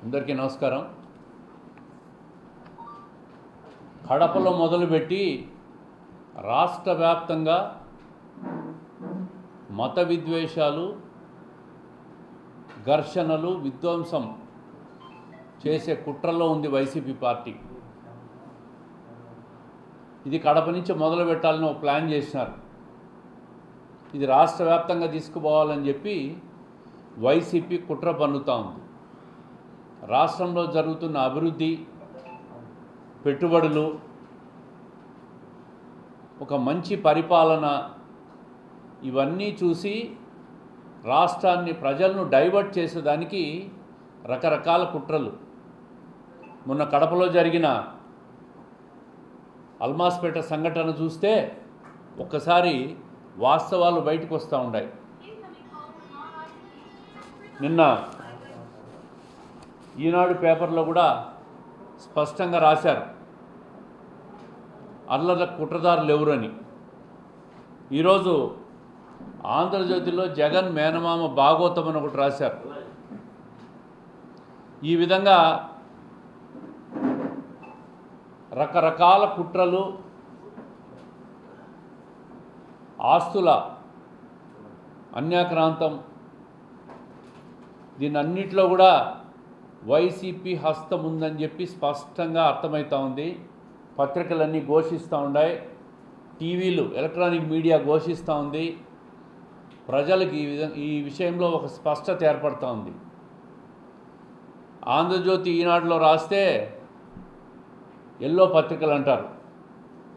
అందరికీ నమస్కారం. కడపలో మొదలుపెట్టి రాష్ట్ర వ్యాప్తంగా మత విద్వేషాలు, ఘర్షణలు, విధ్వంసం చేసే కుట్రలో ఉంది వైసీపీ పార్టీ. ఇది కడప నుంచి మొదలు పెట్టాలని ఒక ప్లాన్ చేసినారు. ఇది రాష్ట్ర వ్యాప్తంగా తీసుకుపోవాలని చెప్పి వైసీపీ కుట్ర పన్నుతూ ఉంది. రాష్ట్రంలో జరుగుతున్న అభివృద్ధి, పెట్టుబడులు, ఒక మంచి పరిపాలన ఇవన్నీ చూసి రాష్ట్రాన్ని, ప్రజలను డైవర్ట్ చేసేదానికి రకరకాల కుట్రలు. మొన్న కడపలో జరిగిన అల్మాస్పేట సంఘటన చూస్తే ఒక్కసారి వాస్తవాలు బయటకు వస్తూ ఉన్నాయి. నిన్న ఈనాడు పేపర్లో కూడా స్పష్టంగా రాశారు అల్లర్ల కుట్రదారులు ఎవరని. ఈరోజు ఆంధ్రజ్యోతిలో జగన్ మేనమామ భాగోతం అని ఒకటి రాశారు. ఈ విధంగా రకరకాల కుట్రలు, ఆస్తుల అన్యాక్రాంతం, దీనన్నిటిలో కూడా వైసీపీ హస్తం ఉందని చెప్పి స్పష్టంగా అర్థమవుతూ ఉంది. పత్రికలన్నీ ఘోషిస్తూ ఉన్నాయి, టీవీలు, ఎలక్ట్రానిక్ మీడియా ఘోషిస్తూ ఉంది. ప్రజలకు ఈ విషయంలో ఒక స్పష్టత ఏర్పడుతూ ఉంది. ఆంధ్రజ్యోతి, ఈనాడులో రాస్తే ఎల్లో పత్రికలు అంటారు.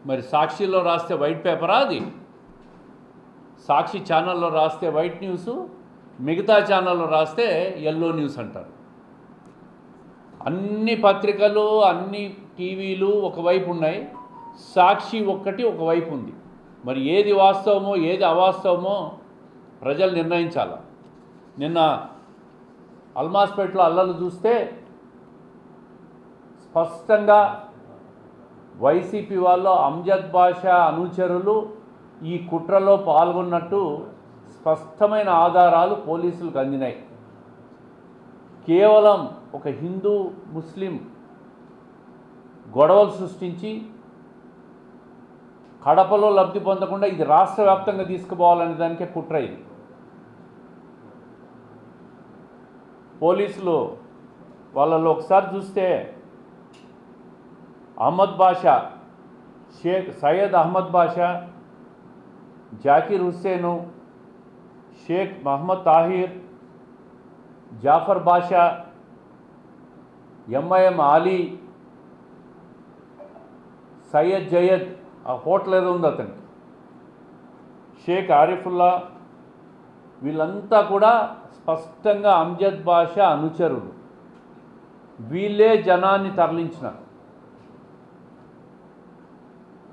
మరి సాక్షిలో రాస్తే వైట్ పేపరా? అది సాక్షి ఛానల్లో రాస్తే వైట్ న్యూస్, మిగతా ఛానల్లో రాస్తే ఎల్లో న్యూస్ అంటారు. అన్ని పత్రికలు, అన్ని టీవీలు ఒకవైపు ఉన్నాయి, సాక్షి ఒక్కటి ఒకవైపు ఉంది. మరి ఏది వాస్తవమో ఏది అవాస్తవమో ప్రజలు నిర్ణయించాలి. నిన్న అల్మాస్పేటలో అల్లర్లు చూస్తే స్పష్టంగా వైసీపీ వాళ్ళు, అమ్జద్ బాషా అనుచరులు ఈ కుట్రలో పాల్గొన్నట్టు స్పష్టమైన ఆధారాలు పోలీసులకు అందినాయి. కేవలం ఒక హిందూ ముస్లిం గొడవలు సృష్టించి కడపలో లబ్ధి పొందకుండా ఇది రాష్ట్ర వ్యాప్తంగా తీసుకుపోవాలనే దానికే కుట్ర. ఇది పోలీసులు వాళ్ళలో ఒకసారి చూస్తే అహ్మద్ బాషా, షేక్ సయ్యద్ అహ్మద్ బాషా, జాకిర్ హుస్సేను, షేక్ మహమ్మద్ తాహిర్, జాఫర్ బాషా, ఎంఐఎం ఆలీ, సయ్యద్ జయద్, ఆ హోటల్ ఏదో ఉంది అతనికి, షేక్ ఆరిఫుల్లా, వీళ్ళంతా కూడా స్పష్టంగా అమ్జద్ బాషా అనుచరులు. వీళ్ళే జనాన్ని తరలించినారు,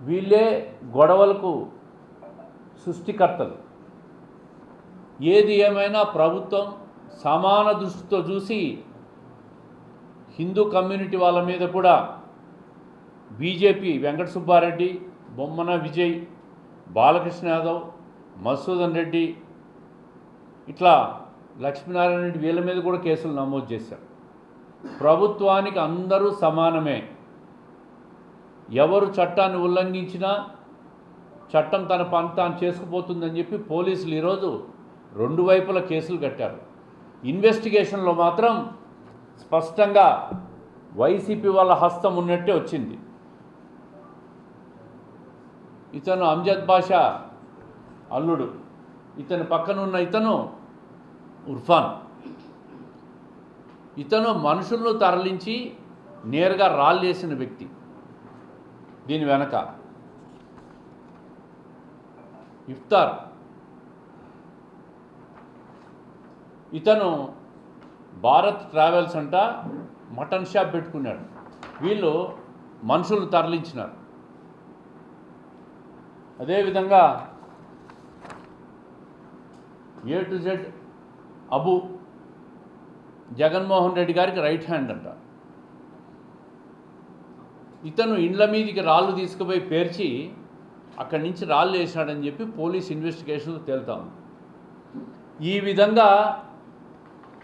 వీళ్ళే గొడవలకు సృష్టికర్తలు. ఏది ఏమైనా ప్రభుత్వం సమాన దృష్టితో చూసి హిందూ కమ్యూనిటీ వాళ్ళ మీద కూడా బీజేపీ వెంకట సుబ్బారెడ్డి, బొమ్మన విజయ్, బాలకృష్ణ యాదవ్, మధుసూదన్ రెడ్డి, ఇట్లా లక్ష్మీనారాయణ రెడ్డి, వీళ్ళ మీద కూడా కేసులు నమోదు చేశారు. ప్రభుత్వానికి అందరూ సమానమే. ఎవరు చట్టాన్ని ఉల్లంఘించినా చట్టం తన పని తాను చేసుకుపోతుందని చెప్పి పోలీసులు ఈరోజు రెండు వైపుల కేసులు కట్టారు. ఇన్వెస్టిగేషన్లో మాత్రం స్పష్టంగా వైసీపీ వాళ్ళ హస్తం ఉన్నట్టే వచ్చింది. ఇతను అమ్జద్ బాషా అల్లుడు, ఇతని పక్కనున్న ఇతను ఉర్ఫాన్. ఇతను మనుషులను తరలించి నేరుగా రాళ్ళేసిన వ్యక్తి. దీని వెనక ఇఫ్తార్, ఇతను భారత్ ట్రావెల్స్ అంట మటన్ షాప్ పెట్టుకున్నాడు. వీళ్ళు మనుషులు తరలించినారు. అదేవిధంగా ఏ టు జెడ్ అబు జగన్మోహన్ రెడ్డి గారికి రైట్ హ్యాండ్ అంట. ఇతను ఇండ్ల మీదికి రాళ్ళు తీసుకుపోయి పేర్చి అక్కడి నుంచి రాళ్ళు వేసినాడని చెప్పి పోలీస్ ఇన్వెస్టిగేషన్లో తేలుతా ఉంది. ఈ విధంగా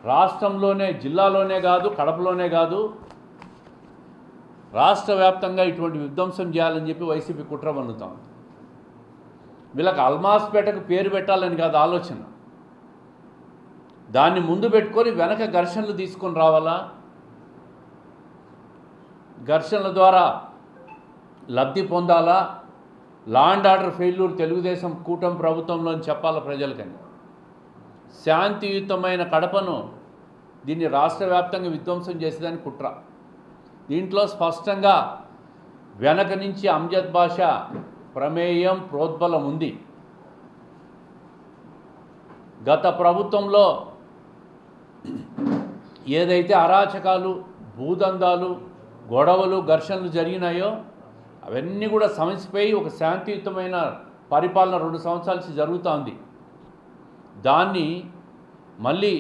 రాష్ట్రంలోనే, జిల్లాలోనే కాదు, కడపలోనే కాదు, రాష్ట్ర వ్యాప్తంగా ఇటువంటి విధ్వంసం చేయాలని చెప్పి వైసీపీ కుట్ర పన్నుతాం. వీళ్ళకి అల్మాస్పేటకు పేరు పెట్టాలని కాదు ఆలోచన, దాన్ని ముందు పెట్టుకొని వెనక ఘర్షణలు తీసుకొని రావాలా, ఘర్షణల ద్వారా లబ్ధి పొందాలా, law and order failure Telugu Desam కూటమి ప్రభుత్వంలో అని చెప్పాలా ప్రజలకని. శాంతియుతమైన కడపను దీన్ని రాష్ట్ర వ్యాప్తంగా విధ్వంసం చేసేదానికి కుట్ర. దీంట్లో స్పష్టంగా వెనక నుంచి అంజద్ బాషా ప్రమేయం, ప్రోద్బలం ఉంది. గత ప్రభుత్వంలో ఏదైతే అరాచకాలు, భూదందాలు, గొడవలు, ఘర్షణలు జరిగినాయో అవన్నీ కూడా సమసిపోయి ఒక శాంతియుతమైన పరిపాలన 2 సంవత్సరాల నుంచి జరుగుతూ ఉంది. దాన్ని మళ్ళీ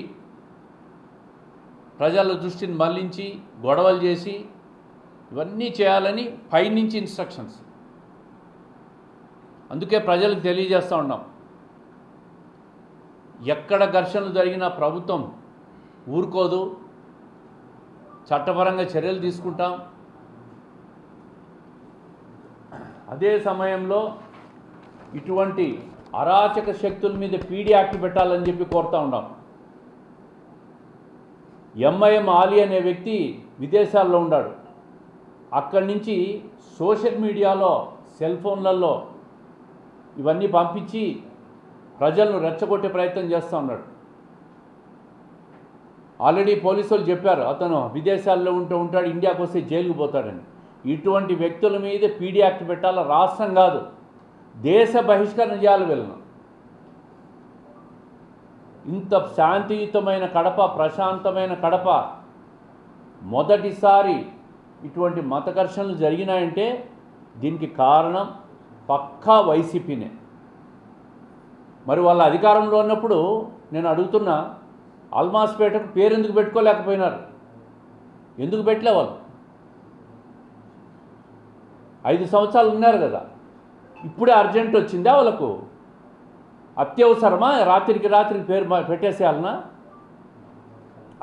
ప్రజల దృష్టిని మళ్లించి గొడవలు చేసి ఇవన్నీ చేయాలని పైనుంచి ఇన్స్ట్రక్షన్స్. అందుకే ప్రజలకు తెలియజేస్తూ ఉన్నాం, ఎక్కడ ఘర్షణలు జరిగినా ప్రభుత్వం ఊరుకోదు, చట్టపరంగా చర్యలు తీసుకుంటాం. అదే సమయంలో ఇటువంటి అరాచక శక్తుల మీద పీడీ యాక్ట్ పెట్టాలని చెప్పి కోరుతూ ఉన్నాం. ఎంఐఎం ఆలీ అనే వ్యక్తి విదేశాల్లో ఉన్నాడు. అక్కడి నుంచి సోషల్ మీడియాలో, సెల్ ఫోన్లలో ఇవన్నీ పంపించి ప్రజలను రెచ్చగొట్టే ప్రయత్నం చేస్తూ ఉన్నాడు. ఆల్రెడీ పోలీసులు చెప్పారు, అతను విదేశాల్లో ఉంటాడు, ఇండియాకు వస్తే జైలుకు పోతాడని. ఇటువంటి వ్యక్తుల మీద పీడీ యాక్ట్ పెట్టాల, రాష్ట్రం కాదు దేశ బహిష్కరణ చేయాలి వీళ్ళను. ఇంత శాంతియుతమైన కడప, ప్రశాంతమైన కడప మొదటిసారి ఇటువంటి మత ఘర్షణలు జరిగినాయంటే దీనికి కారణం పక్కా వైసీపీనే. మరి వాళ్ళ అధికారంలో ఉన్నప్పుడు నేను అడుగుతున్నా, అల్మాస్పేటకు పేరు ఎందుకు పెట్టుకోలేకపోయినారు? ఎందుకు పెట్టలే వాళ్ళు? 5 సంవత్సరాలు ఉన్నారు కదా, ఇప్పుడే అర్జెంట్ వచ్చిందా వాళ్ళకు? అత్యవసరమా రాత్రికి పేరు పెట్టేసేయాలనా?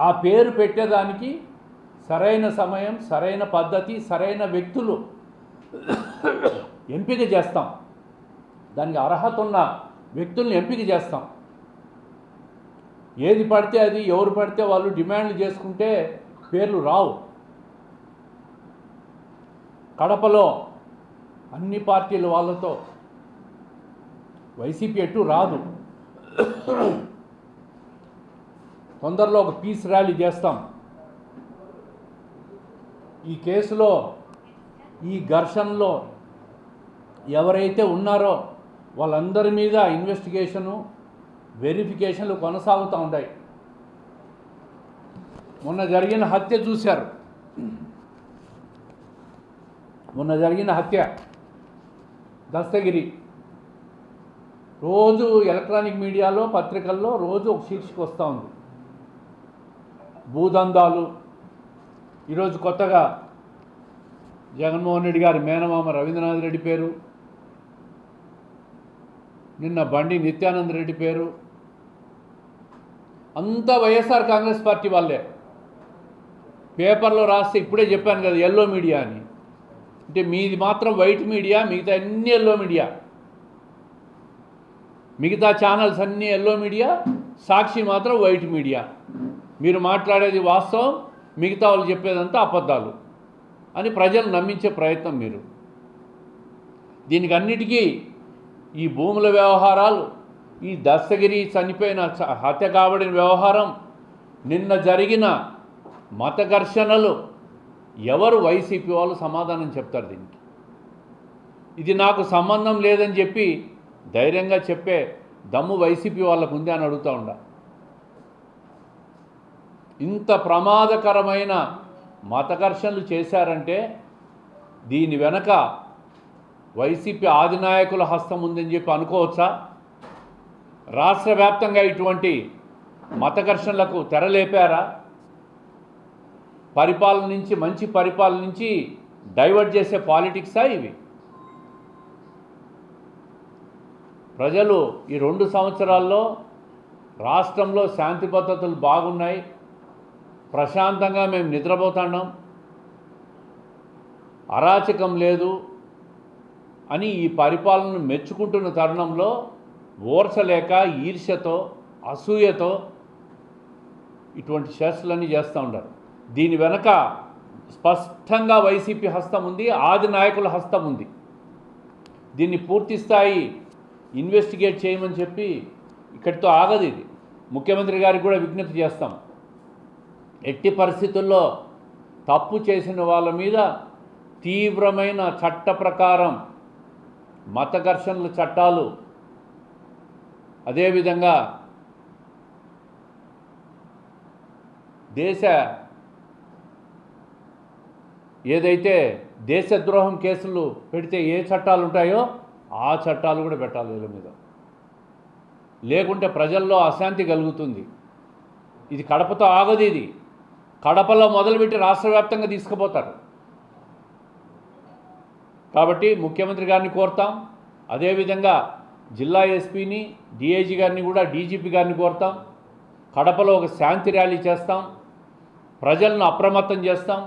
ఆ పేరు పెట్టేదానికి సరైన సమయం, సరైన పద్ధతి, సరైన వ్యక్తులు ఎంపిక చేస్తాం. దానికి అర్హత ఉన్న వ్యక్తుల్ని ఎంపిక చేస్తాం. ఏది పడితే అది, ఎవరు పడితే వాళ్ళు డిమాండ్లు చేసుకుంటే పేర్లు రావు. కడపలో అన్ని పార్టీల వాళ్ళతో వైసీపీ ఎటు రాదు. తొందరలో ఒక పీస్ ర్యాలీ చేస్తాం. ఈ కేసులో, ఈ ఘర్షణలో ఎవరైతే ఉన్నారో వాళ్ళందరి మీద ఇన్వెస్టిగేషను, వెరిఫికేషన్లు కొనసాగుతూ ఉన్నాయి. మొన్న జరిగిన హత్య చూశారు. మొన్న జరిగిన హత్య దస్తగిరి, రోజు ఎలక్ట్రానిక్ మీడియాలో, పత్రికల్లో రోజు ఒక శీర్షిక వస్తూ ఉంది, భూదందాలు. ఈరోజు కొత్తగా జగన్మోహన్ రెడ్డి గారి మేనమామ రవీంద్రనాథ్ రెడ్డి పేరు, నిన్న బండి నిత్యానంద రెడ్డి పేరు, అంతా వైఎస్ఆర్ కాంగ్రెస్ పార్టీ వాళ్ళే. పేపర్లో రాస్తే ఇప్పుడే చెప్పాను కదా ఎల్లో మీడియా అని. అంటే మీది మాత్రం వైట్ మీడియా, మిగతా అన్ని ఎల్లో మీడియా, మిగతా ఛానల్స్ అన్నీ ఎల్లో మీడియా, సాక్షి మాత్రం వైట్ మీడియా. మీరు మాట్లాడేది వాస్తవం, మిగతా వాళ్ళు చెప్పేదంతా అబద్ధాలు అని ప్రజలు నమ్మించే ప్రయత్నం మీరు. దీనికి అన్నిటికీ ఈ భూముల వ్యవహారాలు, ఈ దస్తగిరి చనిపోయిన హత్య కాబడిన వ్యవహారం, నిన్న జరిగిన మత ఘర్షణలు, ఎవరు వైసీపీ వాళ్ళు సమాధానం చెప్తారు దీనికి? ఇది నాకు సంబంధం లేదని చెప్పి ధైర్యంగా చెప్పే దమ్ము వైసీపీ వాళ్ళకు ఉంది అని అడుగుతూ ఉండా. ఇంత ప్రమాదకరమైన మత ఘర్షణలు చేశారంటే దీని వెనక వైసీపీ ఆదినాయకుల హస్తం ఉందని చెప్పి అనుకోవచ్చా? రాష్ట్ర వ్యాప్తంగా ఇటువంటి మత ఘర్షణలకు తెరలేపారా? పరిపాలన నుంచి, మంచి పరిపాలన నుంచి డైవర్ట్ చేసే పాలిటిక్సా ఇవి? ప్రజలు ఈ 2 సంవత్సరాల్లో రాష్ట్రంలో శాంతి భద్రతలు బాగున్నాయి, ప్రశాంతంగా మేము నిద్రపోతున్నాం, అరాచకం లేదు అని ఈ పరిపాలనను మెచ్చుకుంటున్న తరుణంలో ఓర్చలేక ఈర్ష్యతో అసూయతో ఇటువంటి చేష్టలన్నీ చేస్తూ ఉంటారు. దీని వెనక స్పష్టంగా వైసీపీ హస్తం ఉంది, ఆది నాయకుల హస్తం ఉంది. దీన్ని పూర్తి స్థాయి ఇన్వెస్టిగేట్ చేయమని చెప్పి ఇక్కడితో ఆగదు. ఇది ముఖ్యమంత్రి గారికి కూడా విజ్ఞప్తి చేస్తాం. ఎట్టి పరిస్థితుల్లో తప్పు చేసిన వాళ్ళ మీద తీవ్రమైన చట్ట ప్రకారం మత ఘర్షణల చట్టాలు, అదేవిధంగా ఏదైతే దేశద్రోహం కేసులు పెడితే ఏ చట్టాలు ఉంటాయో ఆ చట్టాలు కూడా పెట్టాలి వీళ్ళ మీద. లేకుంటే ప్రజల్లో అశాంతి కలుగుతుంది. ఇది కడపతో ఆగదు. ఇది కడపలో మొదలుపెట్టి రాష్ట్ర వ్యాప్తంగా తీసుకుపోతారు. కాబట్టి ముఖ్యమంత్రి గారిని కోరుతాం, అదేవిధంగా జిల్లా ఎస్పీని, డిఐజీ గారిని కూడా, డీజీపీ గారిని కోరుతాం. కడపలో ఒక శాంతి ర్యాలీ చేస్తాం, ప్రజలను అప్రమత్తం చేస్తాం.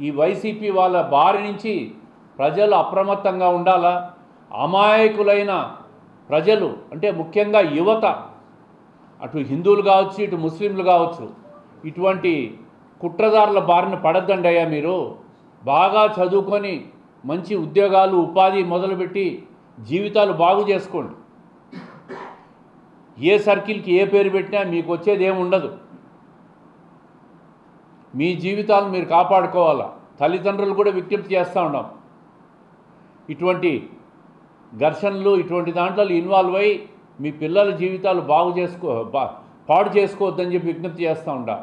ఈ వైసీపీ వాళ్ళ బారి నుంచి ప్రజలు అప్రమత్తంగా ఉండాలా. అమాయకులైన ప్రజలు అంటే ముఖ్యంగా యువత, అటు హిందువులు కావచ్చు, ఇటు ముస్లింలు కావచ్చు, ఇటువంటి కుట్రదారుల బారిన పడద్దండి అయ్యా. మీరు బాగా చదువుకొని మంచి ఉద్యోగాలు, ఉపాధి మొదలుపెట్టి జీవితాలు బాగు చేసుకోండి. ఏ సర్కిల్కి ఏ పేరు పెట్టినా మీకు వచ్చేది ఏమి ఉండదు. మీ జీవితాలను మీరు కాపాడుకోవాలా. తల్లిదండ్రులు కూడా విజ్ఞప్తి చేస్తూ ఉన్నాం, ఇటువంటి ఘర్షణలు, ఇటువంటి దాంట్లో ఇన్వాల్వ్ అయ్యి మీ పిల్లల జీవితాలు పాడు చేసుకోవద్దని చెప్పి విజ్ఞప్తి చేస్తూ ఉంటా.